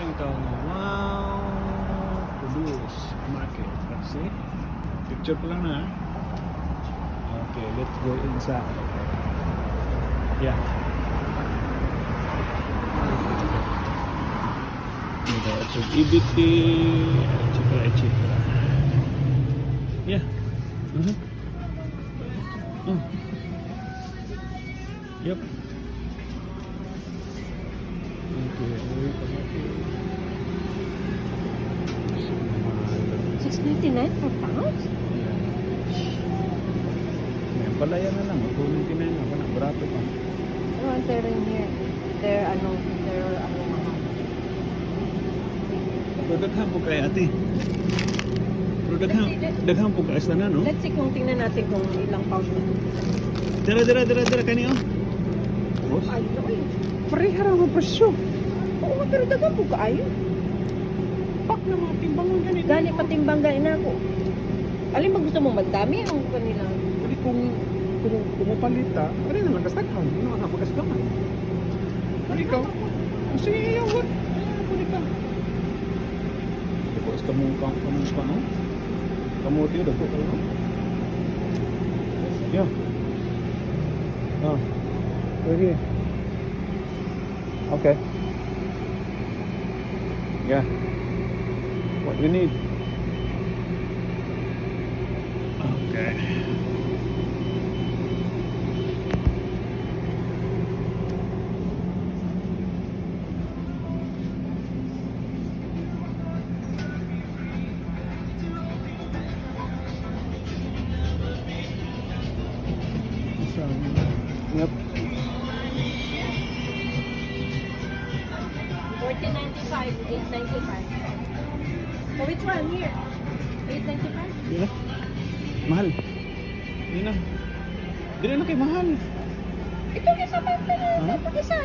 Nakita ko na, wow, Produce Market. Kasi, picture ko lang na. Okay, let's go inside. Yeah. Ito, ito, EBT, etc. Yeah. Yep. Okay. 6.99 per pound? Yeah. May palaya na lang. 2.99 na. Wala, barato pa. Oh, they're in here. They're mahal. Pero daghan po kay ate. Pero daghan po kay na, no? Let's see kung tingnan natin kung ilang pound na. Dira, kani, oh. Boss? Ay, Pareha raw ang presyo. oo, pero dagan po kaayo. Pak na mga timbangan ganito. Gani patimbang gani na ako. Alin ba gusto mo magdami ang kanila? Kasi kung pumapalita, ano naman, kasaghan. Ano naman, napagkasagahan. Ano ikaw? Sige, ayaw, what? Ayaw, ka. Tapos kamong pa, no? Kamuti, dago ka, no? Yeah. Oh. Right here. Okay. Yeah. What do you need? Okay. Yep. 14.95, 8.95. So which one here? 8.95? Yun na. Mahal. Yun na. Di na kayo mahal. Ito isa pa. Huh? Ito isa.